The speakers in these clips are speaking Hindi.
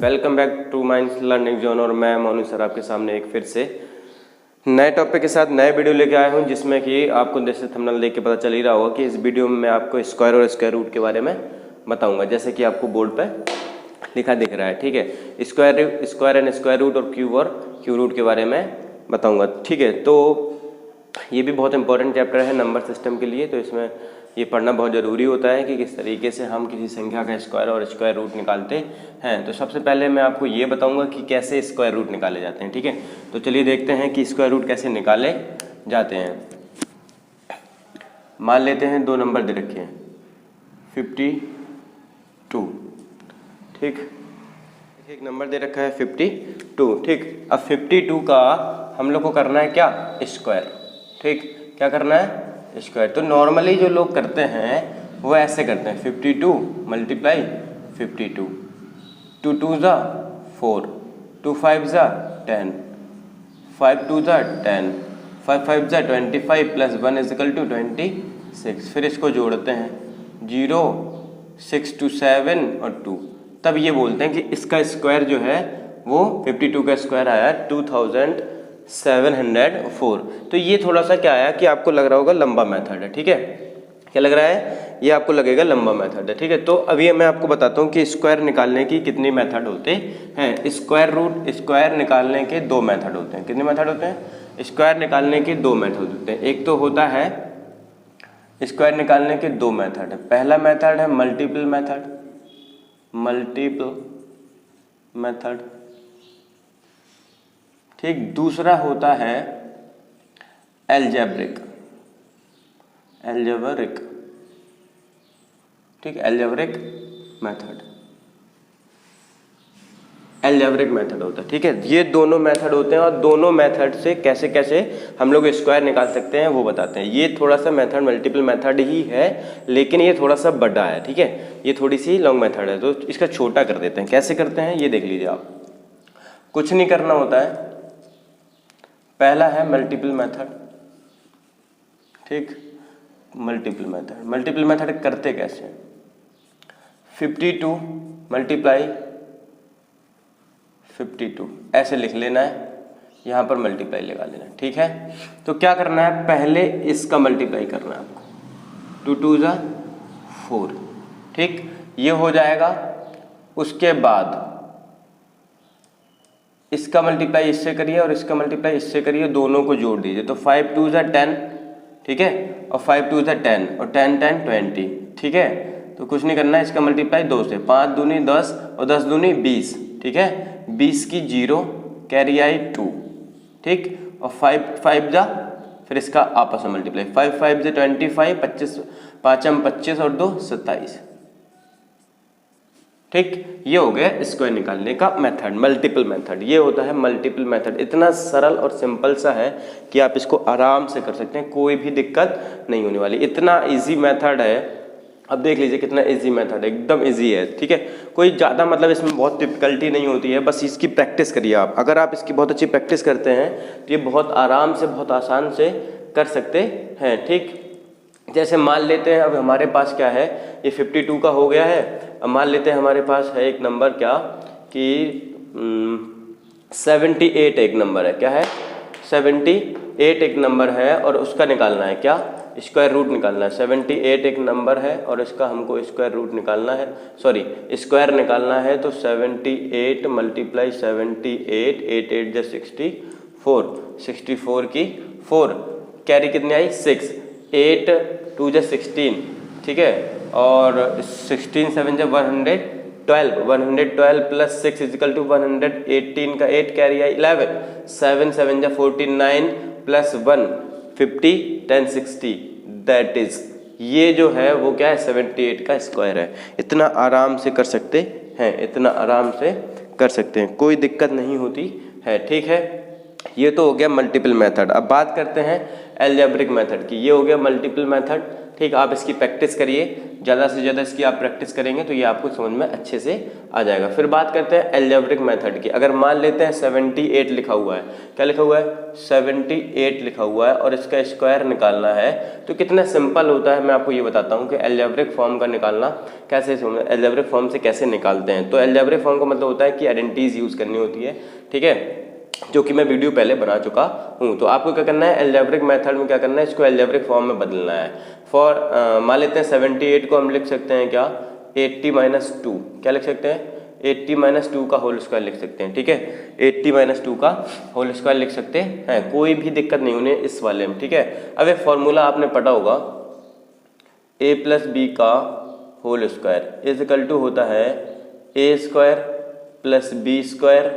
Welcome back two minds learning zone और मैं मोनू सर आपके सामने एक फिर से नए टॉपिक के साथ नए वीडियो लेके आया हूं, जिसमें कि आपको जैसे थंबनेल देख के पता चल ही रहा होगा कि इस वीडियो में मैं आपको स्क्वायर और स्क्वायर रूट के बारे में बताऊंगा, जैसे कि आपको बोर्ड पे लिखा दिख रहा है। ठीक है, स्क्वायर एंड स्क्वायर रूट और क्यू रूट के बारे में बताऊँगा। ठीक है, तो ये भी बहुत इंपॉर्टेंट चैप्टर है नंबर सिस्टम के लिए, तो इसमें ये पढ़ना बहुत ज़रूरी होता है कि किस तरीके से हम किसी संख्या का स्क्वायर और स्क्वायर रूट निकालते हैं। तो सबसे पहले मैं आपको ये बताऊंगा कि कैसे स्क्वायर रूट निकाले जाते हैं। ठीक है, तो चलिए देखते हैं कि स्क्वायर रूट कैसे निकाले जाते हैं। मान लेते हैं दो नंबर दे रखे हैं 52। ठीक, एक नंबर दे रखा है 52। ठीक, अब 52 का हम लोग को करना है क्या, स्क्वायर। ठीक, क्या करना है, स्क्वायर। तो नॉर्मली जो लोग करते हैं वो ऐसे करते हैं 52 मल्टीप्लाई 52, 2 2 ज़ा 4, 2 5 ज़ा 10, 5 2 ज़ा 10, 5 5 ज़ा 25 प्लस 1 इज इक्वल टू 26। फिर इसको जोड़ते हैं 0 6 2 7 और 2, तब ये बोलते हैं कि इसका स्क्वायर जो है वो 52 का स्क्वायर आया 2704। तो ये थोड़ा सा क्या आया कि आपको लग रहा होगा लंबा मेथड है। ठीक है, क्या लग रहा है, ये आपको लगेगा लंबा मेथड है। ठीक है, तो अभी मैं आपको बताता हूँ कि स्क्वायर निकालने की कितनी मेथड होते हैं। स्क्वायर निकालने के दो मेथड होते हैं। कितने मेथड होते हैं, स्क्वायर निकालने के दो मेथड होते हैं। एक तो होता है स्क्वायर निकालने के दो मेथड है। पहला मेथड है मल्टीपल मेथड। ठीक, दूसरा होता है एल्जेब्रिक। ठीक, एल्जेब्रिक मेथड होता है। ठीक है, ये दोनों मेथड होते हैं और दोनों मेथड से कैसे कैसे हम लोग स्क्वायर निकाल सकते हैं वो बताते हैं। ये थोड़ा सा मेथड मल्टीपल मेथड ही है, लेकिन ये थोड़ा सा बड़ा है। ठीक है, ये थोड़ी सी लॉन्ग मेथड है, तो इसका छोटा कर देते हैं। कैसे करते हैं ये देख लीजिए आप। कुछ नहीं करना होता है, पहला है मल्टीपल मेथड। ठीक, मल्टीपल मेथड करते कैसे, 52 मल्टीप्लाई 52 ऐसे लिख लेना है, यहाँ पर मल्टीप्लाई लगा लेना है। ठीक है, तो क्या करना है, पहले इसका मल्टीप्लाई करना है आपको, 2 2 ज़ा 4। ठीक, ये हो जाएगा। उसके बाद इसका मल्टीप्लाई इससे करिए और इसका मल्टीप्लाई इससे करिए, दोनों को जोड़ दीजिए, तो 5 2 ज़ा 10। ठीक है, और 5 2 ज़ा 10 और 10 10 20। ठीक है, तो कुछ नहीं करना है, इसका मल्टीप्लाई 2 से, 5 दूनी 10 और 10 दूनी 20। ठीक है, 20 की 0 कैरी आई 2। ठीक, और 5 5 ज़ा, फिर इसका आपस में मल्टीप्लाई, 5 5 ज़ा 25, 25 5 25 और 2 27। ठीक, ये हो गया स्क्वायर निकालने का मेथड, मल्टीपल मेथड। ये होता है मल्टीपल मेथड। इतना सरल और सिंपल सा है कि आप इसको आराम से कर सकते हैं, कोई भी दिक्कत नहीं होने वाली। इतना इजी मेथड है, अब देख लीजिए कितना इजी मेथड है, एकदम इजी है। ठीक है, कोई ज़्यादा मतलब इसमें बहुत डिफिकल्टी नहीं होती है, बस इसकी प्रैक्टिस करिए आप। अगर आप इसकी बहुत अच्छी प्रैक्टिस करते हैं तो ये बहुत आराम से, बहुत आसान से कर सकते हैं। ठीक, जैसे मान लेते हैं अब हमारे पास क्या है, ये 52 का हो गया है। अब मान लेते हैं हमारे पास है एक नंबर क्या कि 78 एक नंबर है। क्या है, 78 एक नंबर है और उसका निकालना है क्या, स्क्वायर रूट निकालना है। 78 एक नंबर है और इसका हमको स्क्वायर रूट निकालना है, सॉरी स्क्वायर निकालना है। तो 78 मल्टीप्लाई 78, 8 8 = 64, 64 की 4 कैरी कितनी आई 6, 8 2 = 16। ठीक है, और 16 7 = 112, 112 प्लस 6 इज इक्वल टू 118 का 8 carry I 11, 7 7 = 49 plus 1 50 10 60। That is, ये जो है वो क्या है, 78 का स्क्वायर है। इतना आराम से कर सकते हैं, इतना आराम से कर सकते हैं, कोई दिक्कत नहीं होती है। ठीक है, ये तो हो गया मल्टीपल मेथड। अब बात करते हैं एल्जेब्रिक मेथड की। ये हो गया मल्टीपल मेथड। ठीक, आप इसकी प्रैक्टिस करिए, ज़्यादा से ज़्यादा इसकी आप प्रैक्टिस करेंगे तो ये आपको समझ में अच्छे से आ जाएगा। फिर बात करते हैं अलजेब्रिक मेथड की। अगर मान लेते हैं 78 लिखा हुआ है, क्या लिखा हुआ है 78 लिखा हुआ है और इसका स्क्वायर निकालना है, तो कितना सिंपल होता है मैं आपको ये बताता हूँ कि अलजेब्रिक फॉर्म का निकालना कैसे, अलजेब्रिक फॉर्म से कैसे निकालते हैं। तो अलजेब्रिक फॉर्म का मतलब होता है कि आइडेंटिटीज यूज़ करनी होती है, ठीक है, जो कि मैं वीडियो पहले बना चुका हूँ। तो आपको क्या करना है, अलजेब्रिक मेथड में क्या करना है, इसको अलजेब्रिक फॉर्म में बदलना है। फॉर मान लेते हैं 78 को हम लिख सकते हैं क्या 80-2, क्या लिख सकते हैं 80-2 का होल स्क्वायर लिख सकते हैं, ठीक है, 80-2 का होल स्क्वायर लिख सकते हैं, कोई भी दिक्कत नहीं उन्हें इस वाले में, ठीक है। अब एक फॉर्मूला आपने पढ़ा होगा, a प्लस बी का whole square is equal to होता है a square plus B square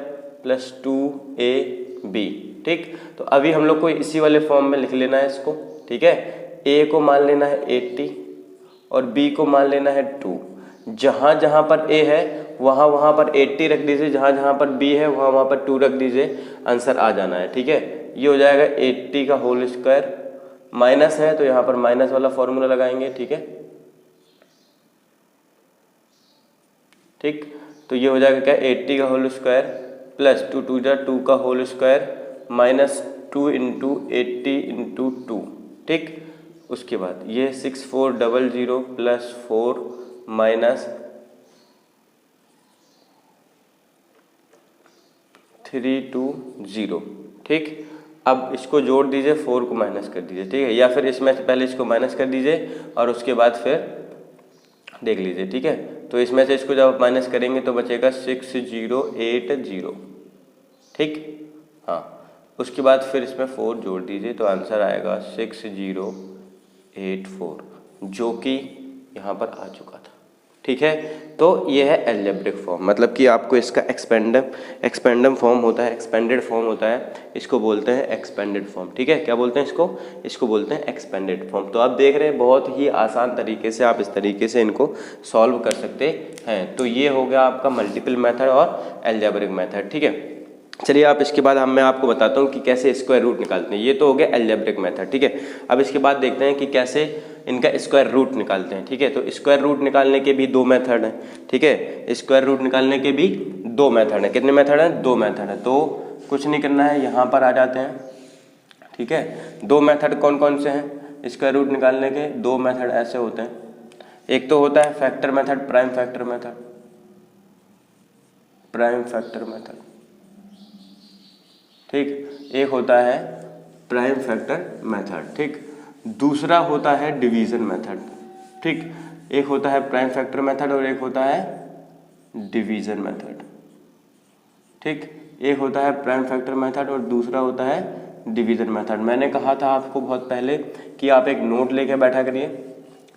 plus 2ab, ठीक। तो अभी हम लोग को इसी वाले फॉर्म में लिख लेना है इसको, ठीक है। a को मान लेना है 80 और b को मान लेना है 2। जहाँ जहाँ पर a है वहाँ वहाँ पर 80 रख दीजिए, जहाँ जहाँ पर b है वहाँ वहाँ पर 2 रख दीजिए, आंसर आ जाना है, ठीक है। ये हो जाएगा 80 का होल स्क्वायर, माइनस है तो यहाँ पर माइनस वाला फॉर्मूला लगाएंगे, ठीक है, ठीक। तो ये हो जाएगा क्या 80 का होल स्क्वायर प्लस 2 2 2 का whole square minus 2 into 80 into 2, ठीक। उसके बाद ये 6400 प्लस 4 माइनस 320, ठीक। अब इसको जोड़ दीजिए, 4 को माइनस कर दीजिए, ठीक है, या फिर इसमें से पहले इसको माइनस कर दीजिए और उसके बाद फिर देख लीजिए, ठीक है। तो इसमें से इसको जब माइनस करेंगे तो बचेगा 6080, ठीक, हाँ। उसके बाद फिर इसमें 4 जोड़ दीजिए तो आंसर आएगा 6084, जो कि यहाँ पर आ चुका था, ठीक है। तो ये है अलजेब्रिक फॉर्म, मतलब कि आपको इसका एक्सपेंडम फॉर्म होता है, एक्सपेंडेड फॉर्म होता है, इसको बोलते हैं एक्सपेंडेड फॉर्म, ठीक है। क्या बोलते हैं इसको बोलते हैं एक्सपेंडेड फॉर्म। तो आप देख रहे हैं बहुत ही आसान तरीके से आप इस तरीके से इनको सॉल्व कर सकते हैं। तो ये हो गया आपका मल्टीपल मेथड और अलजेब्रिक मेथड, ठीक है। चलिए आप इसके बाद मैं आपको बताता हूँ कि कैसे स्क्वायर रूट निकालते हैं। ये तो हो गया अलजेब्रिक मेथड, ठीक है। अब इसके बाद देखते हैं कि कैसे इनका स्क्वायर रूट निकालते हैं, ठीक है। तो स्क्वायर रूट निकालने के भी 2 मेथड हैं, ठीक है। स्क्वायर रूट निकालने के भी 2 मेथड हैं। कितने मेथड हैं? 2 मेथड हैं। तो कुछ नहीं करना है, यहाँ पर आ जाते हैं, ठीक है। 2 मेथड कौन कौन से हैं स्क्वायर रूट निकालने के? 2 मेथड ऐसे होते हैं। एक तो होता है factor method, prime factor method, prime factor method, ठीक। एक होता है प्राइम फैक्टर मेथड, ठीक। दूसरा होता है डिवीजन मेथड, ठीक। एक होता है प्राइम फैक्टर मेथड और एक होता है डिवीजन मेथड, ठीक। एक होता है प्राइम फैक्टर मेथड और दूसरा होता है डिवीजन मेथड। मैंने कहा था आपको बहुत पहले कि आप एक नोट लेके बैठा करिए,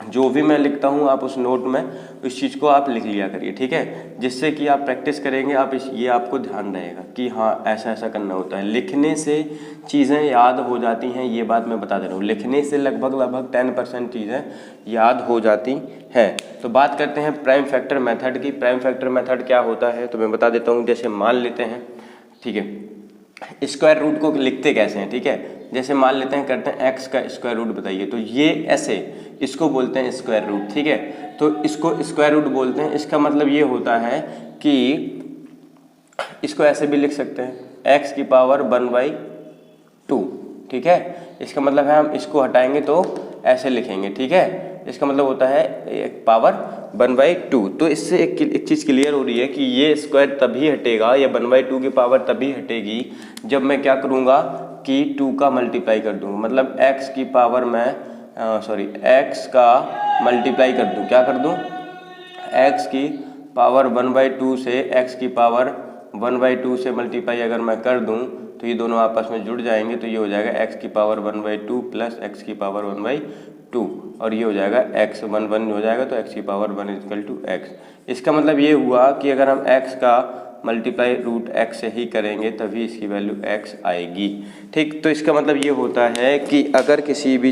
जो भी मैं लिखता हूँ आप उस नोट में इस चीज़ को आप लिख लिया करिए, ठीक है। जिससे कि आप प्रैक्टिस करेंगे, आप ये आपको ध्यान रहेगा कि हाँ ऐसा ऐसा करना होता है। लिखने से चीज़ें याद हो जाती हैं, ये बात मैं बता दे रहा हूँ। लिखने से लगभग 10% चीज़ें याद हो जाती हैं। तो बात करते हैं प्राइम फैक्टर मेथड की। प्राइम फैक्टर मेथड क्या होता है तो मैं बता देता हूँ। जैसे मान लेते हैं, ठीक है, स्क्वायर रूट को लिखते कैसे हैं, ठीक है। जैसे मान लेते हैं, करते हैं x का स्क्वायर रूट बताइए, तो ये ऐसे इसको बोलते हैं स्क्वायर रूट, ठीक है। तो इसको स्क्वायर रूट बोलते हैं। इसका मतलब ये होता है कि इसको ऐसे भी लिख सकते हैं x की पावर 1/2, ठीक है। इसका मतलब है हम इसको हटाएंगे तो ऐसे लिखेंगे, ठीक है। इसका मतलब होता है एक पावर 1/2। तो इससे एक चीज़ क्लियर हो रही है कि ये स्क्वायर तभी हटेगा, या 1/2 की पावर तभी हटेगी जब मैं क्या करूँगा कि 2 का मल्टीप्लाई कर दूँगा। मतलब x की पावर मैं x का मल्टीप्लाई कर दूँ। क्या कर दूँ? x की पावर 1/2 से x की पावर 1/2 से मल्टीप्लाई अगर मैं कर दूँ तो ये दोनों आपस में जुड़ जाएंगे। तो ये हो जाएगा x की पावर 1/2 प्लस x की पावर 1/2, और ये हो जाएगा x 1 हो जाएगा, तो x की पावर 1 इक्वल टू x। इसका मतलब ये हुआ कि अगर हम x का मल्टीप्लाई रूट x से ही करेंगे तभी इसकी वैल्यू x आएगी, ठीक। तो इसका मतलब ये होता है कि अगर किसी भी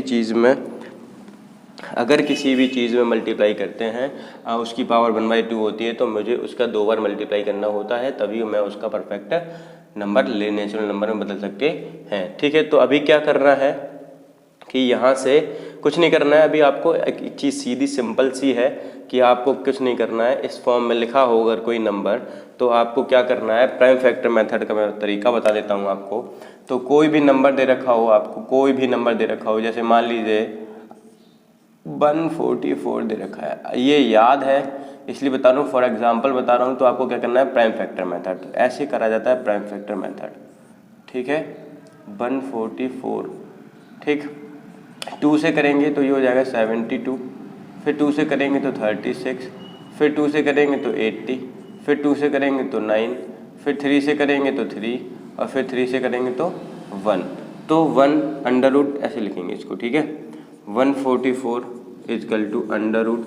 चीज़ में मल्टीप्लाई करते हैं उसकी पावर 1/2 होती है, तो मुझे उसका 2 बार मल्टीप्लाई करना होता है, तभी मैं उसका परफेक्ट नंबर नेचुरल नंबर में बदल सकते हैं, ठीक है। तो अभी क्या करना है कि यहाँ से कुछ नहीं करना है। अभी आपको एक चीज़ सीधी सिंपल सी है कि आपको कुछ नहीं करना है। इस फॉर्म में लिखा हो अगर कोई नंबर तो आपको क्या करना है, प्राइम फैक्टर मेथड का मैं तरीका बता देता हूँ आपको। तो कोई भी नंबर दे रखा हो आपको, कोई भी नंबर दे रखा हो, जैसे मान लीजिए 144 दे रखा है, ये याद है इसलिए बता रहा हूँ, फॉर एग्जांपल बता रहा हूँ। तो आपको क्या करना है, प्राइम फैक्टर मेथड, ऐसे करा जाता है प्राइम फैक्टर मेथड, ठीक है। 144, ठीक, 2 से करेंगे तो ये हो जाएगा 72, फिर 2 से करेंगे तो 36, फिर 2 से करेंगे तो 80, फिर 2 से करेंगे तो 9, फिर 3 से करेंगे तो 3, और फिर 3 से करेंगे तो 1। तो 1 अंडर रूट ऐसे लिखेंगे इसको, ठीक है। 144 equal to under root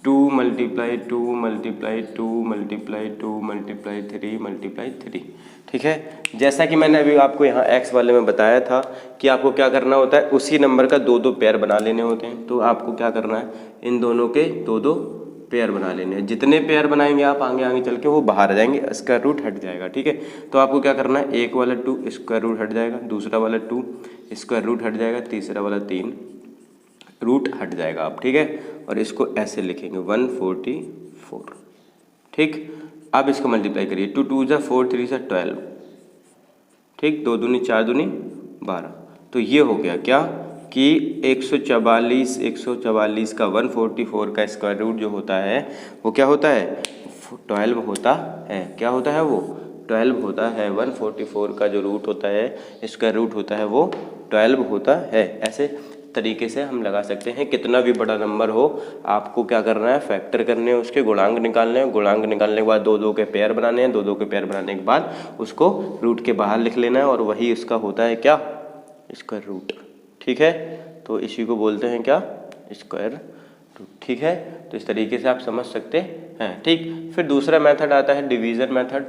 2 multiply 2 multiply 2 multiply 2 multiply 3 multiply 3, ठीक है। जैसा कि मैंने अभी आपको यहाँ एक्स वाले में बताया था कि आपको क्या करना होता है, उसी नंबर का 2-2 पेयर बना लेने होते हैं। तो आपको क्या करना है, इन दोनों के 2-2 पेयर बना लेने हैं। जितने पेयर बनाएंगे आप आगे आगे चल के वो बाहर आ जाएंगे, स्क्वायर रूट हट जाएगा, ठीक है। तो आपको क्या करना है, एक वाला 2 स्क्वायर रूट हट जाएगा, दूसरा वाला 2 स्क्वायर रूट हट जाएगा, तीसरा वाला 3 रूट हट जाएगा आप, ठीक है। और इसको ऐसे लिखेंगे 144, ठीक। अब इसको मल्टीप्लाई करिए, 2 2 जा 4 3 जा 12, ठीक, 2 दूनी 4 दूनी 12। तो ये हो गया क्या कि 144 का 144 का स्क्वायर रूट जो होता है वो क्या होता है, 12 होता है। क्या होता है वो, 12 होता है। 144 का जो रूट होता है, स्क्वायर रूट होता है, वो 12 होता है। ऐसे तरीके से हम लगा सकते हैं। कितना भी बड़ा नंबर हो आपको क्या करना है, फैक्टर करने हैं, उसके गुणांक निकालने हैं। गुणांक निकालने के बाद 2-2 के पेयर बनाने हैं, 2-2 के पेयर बनाने के बाद उसको रूट के बाहर लिख लेना है, और वही इसका होता है क्या, स्क्वायर रूट, ठीक है। तो इसी को बोलते हैं क्या, स्क्वायर रूट, ठीक है। तो इस तरीके से आप समझ सकते हैं, ठीक। फिर दूसरा मेथड आता है डिवीज़न मेथड।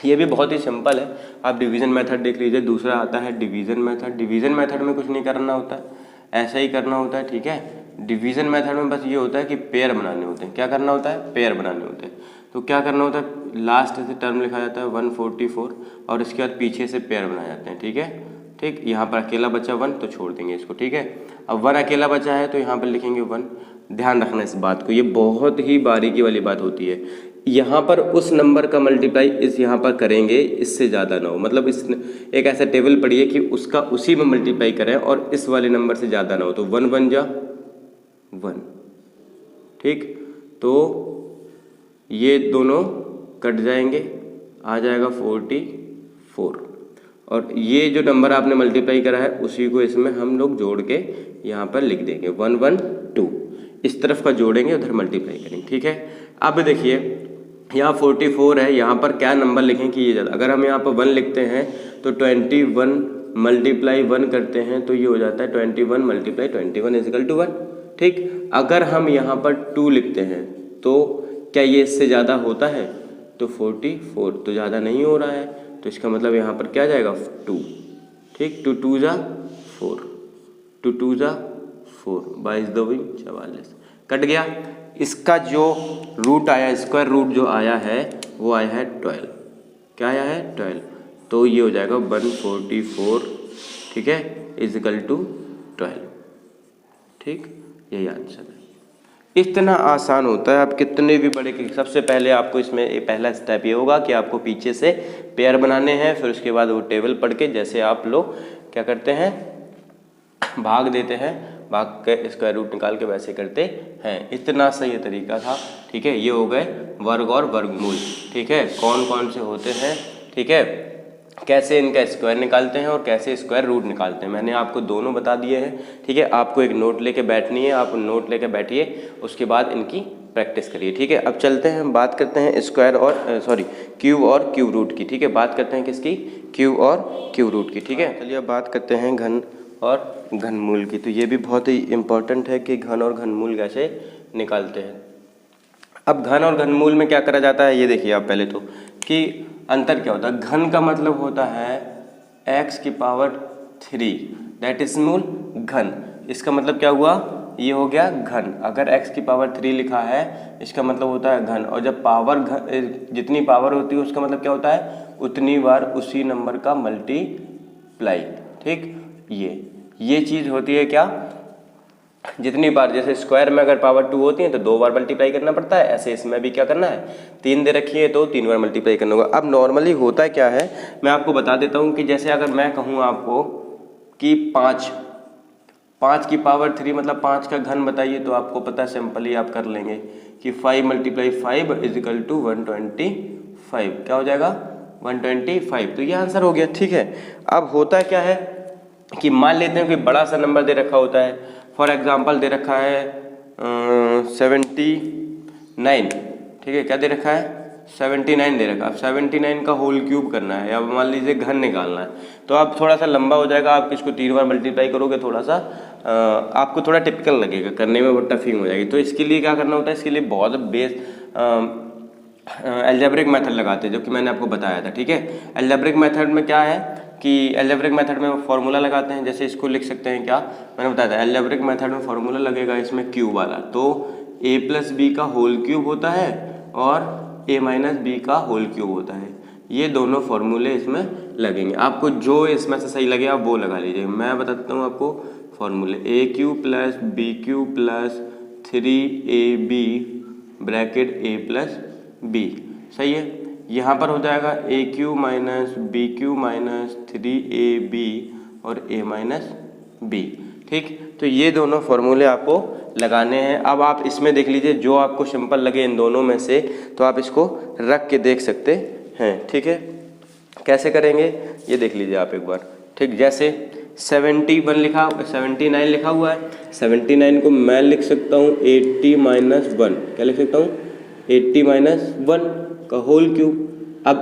ये भी बहुत ही सिंपल है, आप डिवीज़न मेथड देख लीजिए। दूसरा आता है डिवीज़न मेथड। डिवीज़न मेथड में कुछ नहीं करना होता है, ऐसा ही करना होता है, ठीक है। डिवीज़न मेथड में बस ये होता है कि पेयर बनाने होते हैं। क्या करना होता है, पेयर बनाने होते हैं। तो क्या करना होता है, लास्ट से टर्म लिखा जाता है 144, और इसके बाद पीछे से पेयर बनाए जाते हैं, ठीक है, ठीक। यहाँ पर अकेला बचा 1 तो छोड़ देंगे इसको, ठीक है। अब 1 अकेला बचा है तो यहाँ पर लिखेंगे 1। ध्यान रखना इस बात को, ये बहुत ही बारीकी वाली बात होती है। यहाँ पर उस नंबर का मल्टीप्लाई इस यहाँ पर करेंगे, इससे ज़्यादा ना हो। मतलब इस एक ऐसा टेबल पढ़िए कि उसका उसी में मल्टीप्लाई करें और इस वाले नंबर से ज़्यादा ना हो। तो 1 1 जा 1, ठीक। तो ये दोनों कट जाएंगे, आ जाएगा 44, और ये जो नंबर आपने मल्टीप्लाई करा है उसी को इसमें हम लोग जोड़ के यहाँ पर लिख देंगे 1 1 2। इस तरफ का जोड़ेंगे, उधर मल्टीप्लाई करेंगे, ठीक है। अब देखिए यहाँ 44 है, यहाँ पर क्या नंबर लिखें कि ये ज़्यादा। अगर हम यहाँ पर 1 लिखते हैं तो 21 मल्टीप्लाई 1 करते हैं तो ये हो जाता है 21 मल्टीप्लाई 21 इजिकल टू 1, ठीक। अगर हम यहाँ पर 2 लिखते हैं तो क्या ये इससे ज़्यादा होता है, तो 44 तो ज़्यादा नहीं हो रहा है, तो इसका मतलब यहाँ पर क्या जाएगा 2, ठीक। 2 2 जा 4, 2 2 जा 4, 22 2 44, कट गया। इसका जो रूट आया, स्क्वायर रूट जो आया है वो आया है 12। क्या आया है, 12। तो ये हो जाएगा 144, ठीक है, इजिकल टू 12, ठीक। यही आंसर है। इतना आसान होता है। आप कितने भी बड़े के, सबसे पहले आपको इसमें पहला स्टेप ये होगा कि आपको पीछे से पेयर बनाने हैं, फिर उसके बाद वो टेबल पढ़ के जैसे आप लोग क्या करते हैं, भाग देते हैं, भाग के स्क्वायर रूट निकाल के वैसे करते हैं। इतना सा ये तरीका था, ठीक है। ये हो गए वर्ग और वर्गमूल, ठीक है, कौन कौन से होते हैं, ठीक है, कैसे इनका स्क्वायर निकालते हैं और कैसे स्क्वायर रूट निकालते हैं। मैंने आपको दोनों बता दिए हैं, ठीक है। आपको एक नोट लेके बैठनी है, आप नोट लेके बैठिए, उसके बाद इनकी प्रैक्टिस करिए, ठीक है। अब चलते हैं, बात करते हैं स्क्वायर और क्यूब और क्यूब रूट की, ठीक है। बात करते हैं किसकी, क्यूब और क्यूब रूट की, ठीक है। चलिए अब बात करते हैं घन और घनमूल की। तो ये भी बहुत ही इम्पोर्टेंट है कि घन और घनमूल कैसे निकालते हैं। अब घन और घनमूल में क्या करा जाता है, ये देखिए आप पहले तो कि अंतर क्या होता है। घन का मतलब होता है x की पावर 3, दैट इज मूल घन। इसका मतलब क्या हुआ, ये हो गया घन। अगर x की पावर 3 लिखा है इसका मतलब होता है घन, और जब पावर जितनी पावर होती है उसका मतलब क्या होता है, उतनी बार उसी नंबर का मल्टीप्लाई, ठीक। ये ये चीज़ होती है क्या, जितनी बार जैसे स्क्वायर में अगर पावर 2 होती है तो 2 बार मल्टीप्लाई करना पड़ता है, ऐसे इसमें भी क्या करना है, 3 दे रखी है तो 3 बार मल्टीप्लाई करना होगा। अब नॉर्मली होता क्या है मैं आपको बता देता हूँ कि जैसे अगर मैं कहूँ आपको कि 5 की पावर 3 मतलब 5 का घन बताइए, तो आपको पता है सिंपली आप कर लेंगे कि 5 × 5 = 125। क्या हो जाएगा 125। तो ये आंसर हो गया। ठीक है, अब होता क्या है कि मान लेते हैं कि बड़ा सा नंबर दे रखा होता है, फॉर एग्जांपल दे रखा है 79। ठीक है, क्या दे रखा है 79 दे रखा है। अब 79 का होल क्यूब करना है, अब मान लीजिए घन निकालना है, तो आप थोड़ा सा लंबा हो जाएगा, आप इसको 3 बार मल्टीप्लाई करोगे, थोड़ा सा आपको थोड़ा टिपिकल लगेगा, करने में बहुत टफिंग हो जाएगी। तो इसके लिए क्या करना होता है, इसके लिए बहुत बेस अलजेब्रिक मेथड लगाते हैं, जो कि मैंने आपको बताया था। ठीक है, अलजेब्रिक मेथड में क्या है कि अलजेब्रिक मेथड में फॉर्मूला लगाते हैं, जैसे इसको लिख सकते हैं क्या, मैंने बताया था अलजेब्रिक मेथड में फॉर्मूला लगेगा इसमें क्यूब वाला, तो a+b का होल क्यूब होता है और a-b का होल क्यूब होता है। ये दोनों फॉर्मूले इसमें लगेंगे, आपको जो इसमें से सही लगे आप वो लगा लीजिए। मैं बताता हूँ आपको फॉर्मूले, a³ + b³ + 3ab bracket a+b। सही है, यहाँ पर हो जाएगा a³ - b³ - 3ab और a-b। ठीक, तो ये दोनों फॉर्मूले आपको लगाने हैं। अब आप इसमें देख लीजिए जो आपको सिंपल लगे इन दोनों में से, तो आप इसको रख के देख सकते हैं। ठीक है, कैसे करेंगे ये देख लीजिए आप एक बार। ठीक, जैसे 79 लिखा हुआ है, 79 को मैं लिख सकता हूँ 80 - 1। क्या लिख सकता हूँ 80 - 1 का होल क्यूब। अब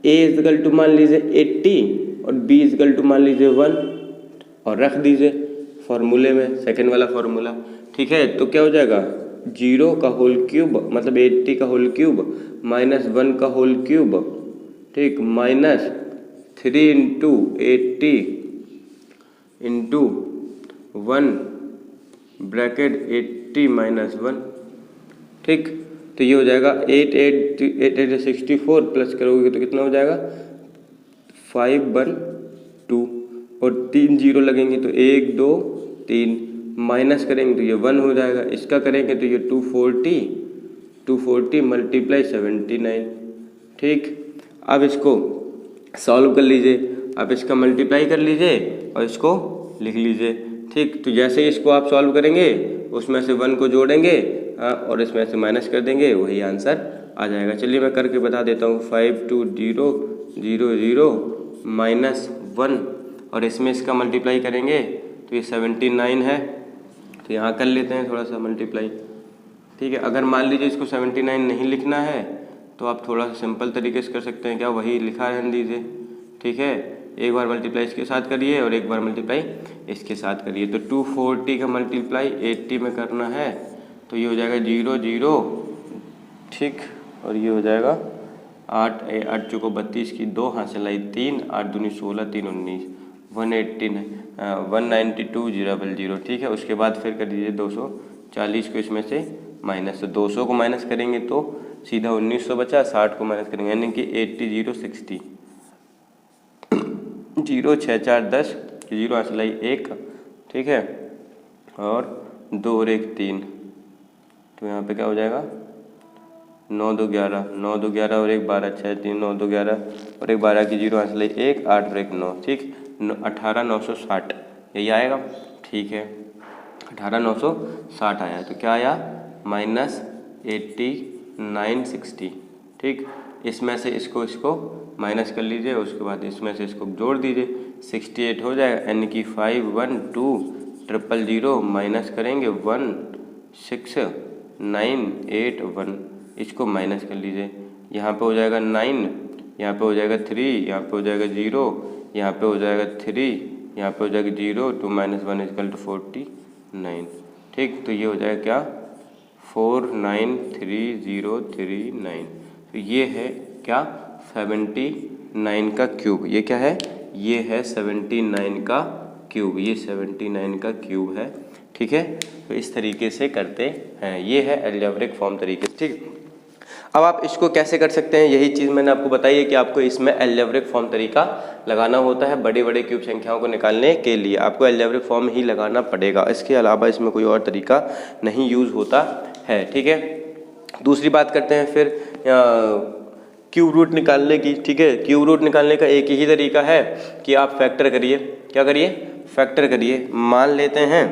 a मान लीजिए 80 और b मान लीजिए 1 और रख दीजिए फॉर्मूले में, सेकंड वाला फॉर्मूला। ठीक है, तो क्या हो जाएगा 0 का होल क्यूब मतलब 80 का होल क्यूब -1 का होल क्यूब, ठीक, -3 × 80 × 1 ब्रैकेट 80 - 1। ठीक, तो ये हो जाएगा 8 64 प्लस करोगे तो कितना हो जाएगा 512 और 3 0 लगेंगे तो 1 2 3 माइनस करेंगे तो ये 1 हो जाएगा। इसका करेंगे तो ये 240 मल्टीप्लाई 79। ठीक, अब इसको सॉल्व कर लीजिए, अब इसका मल्टीप्लाई कर लीजिए और इसको लिख लीजिए। ठीक, तो जैसे ही इसको आप सॉल्व करेंगे उसमें से 1 को जोड़ेंगे और इसमें से माइनस कर देंगे, वही आंसर आ जाएगा। चलिए मैं करके बता देता हूँ 5 2 0 0 0 -1 और इसमें इसका मल्टीप्लाई करेंगे तो ये 79 है, तो यहाँ कर लेते हैं थोड़ा सा मल्टीप्लाई। ठीक है, अगर मान लीजिए इसको 79 नहीं लिखना है तो आप थोड़ा सा सिंपल तरीके से कर सकते हैं, क्या वही लिखा रहने दीजिए। ठीक है, एक बार मल्टीप्लाई इसके साथ करिए और एक बार मल्टीप्लाई इसके साथ करिए। तो 240 का मल्टीप्लाई 80 में करना है तो ये हो जाएगा 0 0। ठीक, और ये हो जाएगा 8 8 चौको 32 की 2 हाथ से लाई 3 8 दूनी 16 3 19 192,000। ठीक है, उसके बाद फिर कर दीजिए 240 को इसमें से माइनस, तो 200 को माइनस करेंगे तो सीधा 1900 बचा, 60 को माइनस करेंगे यानी कि 80 0 60 0 6 4 10 0 हाथ लाई 1। ठीक है, और 2 और 1 3, तो यहाँ पे क्या हो जाएगा 9 2 11 9 2 11 और 1 12 6 3 9 2 11 और 1 12 की 0 हाथ लाई 1 8 और 1 9। ठीक, 18 960 यही आएगा। ठीक है, 18 960 आया, तो क्या आया -80 960। ठीक, इसमें से इसको माइनस कर लीजिए, उसके बाद इसमें से इसको जोड़ दीजिए 68 हो जाएगा, यानी कि 5 1 2 0 0 माइनस करेंगे 1 6 9 8 1, इसको माइनस कर लीजिए, यहाँ पे हो जाएगा 9, यहाँ पे हो जाएगा 3, यहाँ पे हो जाएगा 0, यहाँ पे हो जाएगा 3, यहाँ पे हो जाएगा 0 2 - 1 = 49। ठीक, तो ये हो जाएगा क्या 493039। तो ये है क्या 79 का क्यूब। ये क्या है, ये है 79 का क्यूब, ये 79 का क्यूब है। ठीक है, तो इस तरीके से करते हैं, ये है अलजेब्रिक फॉर्म तरीके। ठीक, अब आप इसको कैसे कर सकते हैं, यही चीज़ मैंने आपको बताई है कि आपको इसमें अलजेब्रिक फॉर्म तरीका लगाना होता है। बड़े बड़े क्यूब संख्याओं को निकालने के लिए आपको अलजेब्रिक फॉर्म ही लगाना पड़ेगा, इसके अलावा इसमें कोई और तरीका नहीं यूज़ होता है। ठीक है, दूसरी बात करते हैं फिर क्यूब रूट निकालने की। ठीक है, क्यूब रूट निकालने का एक ही तरीका है कि आप फैक्टर करिए। क्या करिए? फैक्टर करिए। मान लेते हैं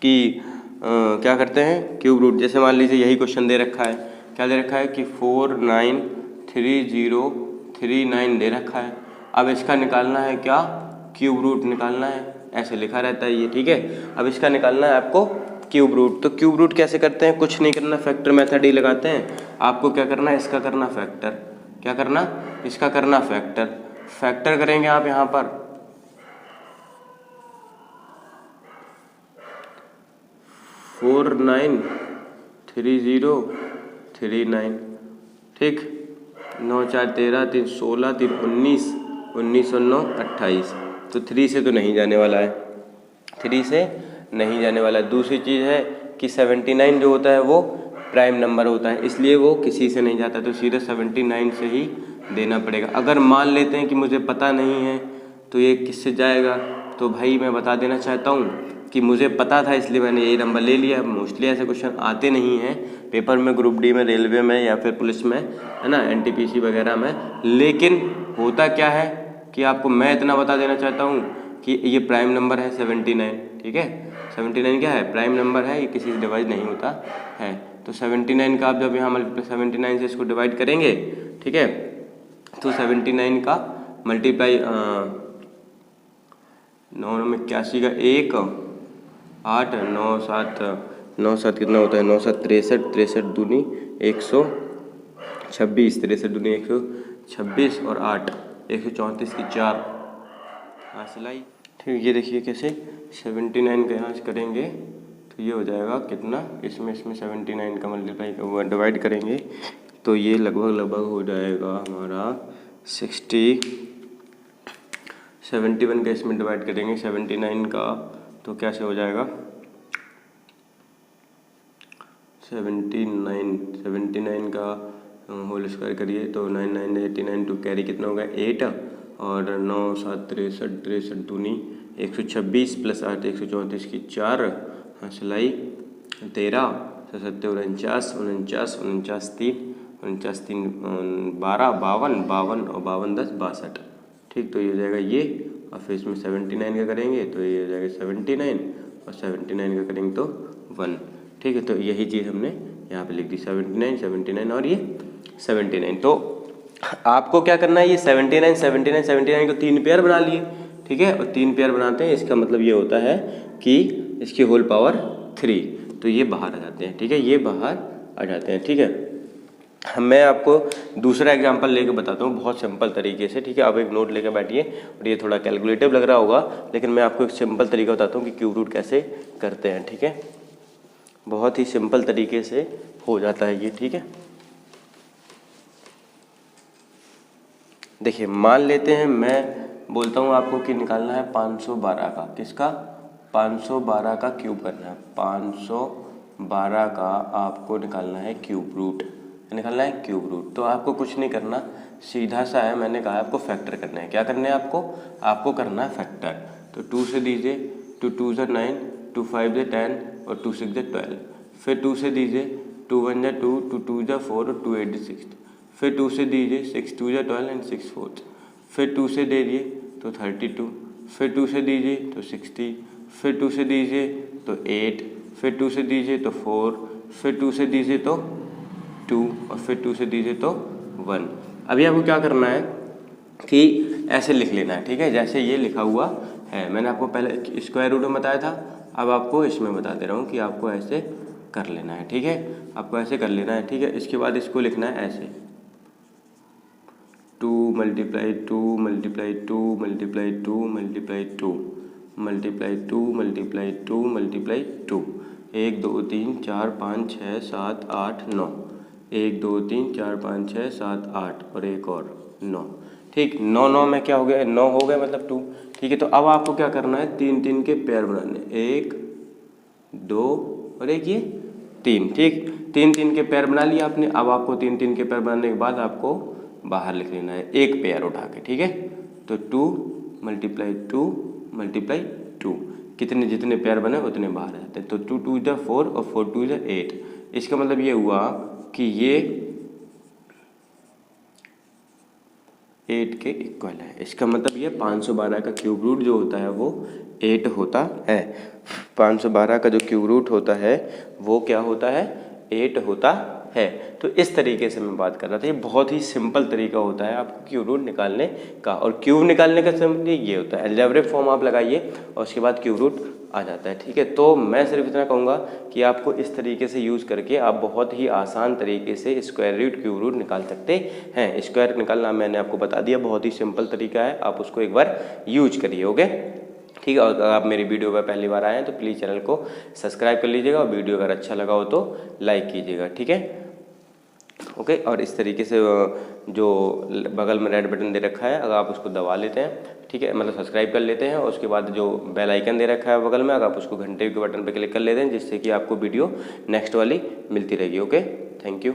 कि क्या करते हैं, क्यूब रूट, जैसे मान लीजिए यही क्वेश्चन दे रखा है, क्या दे रखा है कि 493039 दे रखा है। अब इसका निकालना है क्या? क्यूब रूट निकालना है, ऐसे लिखा रहता है ये। ठीक है, अब इसका निकालना है आपको क्यूब रूट। तो क्यूब रूट कैसे करते हैं? कुछ नहीं करना, फैक्टर मेथड ही लगाते हैं। आपको क्या करना है? इसका करना फैक्टर। क्या करना? इसका करना फैक्टर। फैक्टर करेंगे आप यहाँ पर 493039। ठीक, 9 4 13 3 16 3 19 19 और 9 28। तो 3 से तो नहीं जाने वाला है, 3 से नहीं जाने वाला है। दूसरी चीज़ है कि 79 जो होता है वो प्राइम नंबर होता है, इसलिए वो किसी से नहीं जाता, तो सीधे 79 से ही देना पड़ेगा। अगर मान लेते हैं कि मुझे पता नहीं है तो ये किससे जाएगा, तो भाई मैं बता देना चाहता हूँ कि मुझे पता था इसलिए मैंने यही नंबर ले लिया। मोस्टली ऐसे क्वेश्चन आते नहीं हैं पेपर में, ग्रुप डी में, रेलवे में या फिर पुलिस में, है ना, एनटीपीसी वगैरह में। लेकिन होता क्या है कि आपको मैं इतना बता देना चाहता हूँ कि ये प्राइम नंबर है 79। ठीक है, 79 क्या है? प्राइम नंबर है, ये किसी से डिवाइड नहीं होता है। तो 79 का आप जब यहाँ 79 से इसको डिवाइड करेंगे, ठीक है, तो 79 का मल्टीप्लाई 981 का 1 8 9 7 9 7 कितना होता है? 9 7 63 63 दूनी 126, 63 दूनी 126 और 8 134 की 4 सिलाई। ठीक, ये देखिए कैसे 79 का यहाँ से करेंगे तो ये हो जाएगा कितना, इसमें 79 का मल्टीप्लाई डिवाइड करेंगे तो ये लगभग हो जाएगा हमारा 71 का इसमें डिवाइड करेंगे 79 का, तो कैसे हो जाएगा 79 का होल स्क्वायर करिए तो 9 9 89, टू कैरी कितना होगा 8 और 9 7 63 63 दूनी 126 प्लस 8 134 की 4 सिलाई 13 7 49 49 49 3 49 3 12 52 52 और 52 10 62। ठीक, तो ये हो जाएगा ये, और फिर इसमें 79 का करेंगे तो ये हो जाएगा 79 और 79 का करेंगे तो 1। ठीक है, तो यही चीज़ हमने यहाँ पे लिख दी 79 और ये 79। तो आपको क्या करना है, ये 79 को 3 पेयर बना लिए। ठीक है, और 3 पेयर बनाते हैं, इसका मतलब ये होता है कि इसकी होल पावर 3, तो ये बाहर आ जाते हैं। ठीक है, ये बाहर आ जाते हैं। ठीक है, मैं आपको दूसरा एग्जांपल लेके बताता हूँ बहुत सिंपल तरीके से। ठीक है, आप एक नोट लेके बैठिए, और ये थोड़ा कैलकुलेटिव लग रहा होगा लेकिन मैं आपको एक सिंपल तरीका बताता हूँ कि क्यूब रूट कैसे करते हैं। ठीक है, बहुत ही सिंपल तरीके से हो जाता है ये। ठीक है, देखिए मान लेते हैं मैं बोलता हूँ आपको कि निकालना है 512 का, किसका? 512 का क्यूब करना है। 512 का आपको निकालना है क्यूब रूट, निकालना है क्यूब रूट। तो आपको कुछ नहीं करना, सीधा सा है, मैंने कहा आपको फैक्टर करना है। क्या करना है आपको करना है फैक्टर। तो 2 से दीजिए, 2 2 9, 2 5 10 और 2 6 12। फिर 2 से दीजिए, 2 1 2, 2 2 4 और 2 8 6। फिर 2 से दीजिए, 6 2 12 एंड 6 4। फिर 2 से दे दिए तो 32। फिर 2 से दीजिए तो 60। फिर 2 से दीजिए तो 8। फिर 2 से दीजिए तो 4। फिर 2 से दीजिए तो 2 और फिर 2 से दीजिए तो 1। अभी आपको क्या करना है कि ऐसे लिख लेना है। ठीक है, जैसे ये लिखा हुआ है, मैंने आपको पहले स्क्वायर रूट में बताया था, अब आपको इसमें बता दे रहा हूँ कि आपको ऐसे कर लेना है। ठीक है, आपको ऐसे कर लेना है। ठीक है, इसके बाद इसको लिखना है ऐसे 2 × 2 × 2 × 2 × 2 मल्टीप्लाई 2 × 2 × 2 1 2 3 4 5 6 7 8 9 1 2 3 4 5 6 7 8 और एक और 9। ठीक, 9 9 में क्या हो गया, 9 हो गया मतलब 2। ठीक है, तो अब आपको क्या करना है, 3 3 के पेयर बनाने, 1 2 और एक ये 3, ठीक। 3 3 के पेयर बना लिया आपने। अब आपको 3 3 के पेयर बनाने के बाद आपको बाहर लिख लेना है एक पेयर उठा के, ठीक है। तो 2 × 2 × 2, कितने जितने पेयर बने उतने बाहर आते हैं। तो 2 2 × 4 और 4 2 × 8। इसका मतलब ये हुआ कि ये 8 के इक्वल है। इसका मतलब ये 512 का क्यूब रूट जो होता है वो 8 होता है। 512 का जो क्यूब रूट होता है वो क्या होता है, 8 होता है। तो इस तरीके से मैं बात कर रहा था। ये बहुत ही सिंपल तरीका होता है आपको क्यूब रूट निकालने का। और क्यूब निकालने का सिंपल ये होता है, अलजेब्रिक फॉर्म आप लगाइए और उसके बाद क्यूब रूट आ जाता है, ठीक है। तो मैं सिर्फ इतना कहूँगा कि आपको इस तरीके से यूज़ करके आप बहुत ही आसान तरीके से स्क्वायर रूट क्यूब रूट निकाल सकते हैं। स्क्वायर निकालना मैंने आपको बता दिया, बहुत ही सिंपल तरीका है, आप उसको एक बार यूज करिए, ओके, ठीक है। और अगर आप मेरी वीडियो पर पहली बार आए हैं तो प्लीज़ चैनल को सब्सक्राइब कर लीजिएगा और वीडियो अगर अच्छा लगा हो तो लाइक कीजिएगा, ठीक है, ओके। और इस तरीके से जो बगल में रेड बटन दे रखा है अगर आप उसको दबा लेते हैं, ठीक है, मतलब सब्सक्राइब कर लेते हैं, और उसके बाद जो बेल आइकन दे रखा है बगल में अगर आप उसको घंटे के बटन पे क्लिक कर लेते हैं, जिससे कि आपको वीडियो नेक्स्ट वाली मिलती रहेगी, ओके। Thank you.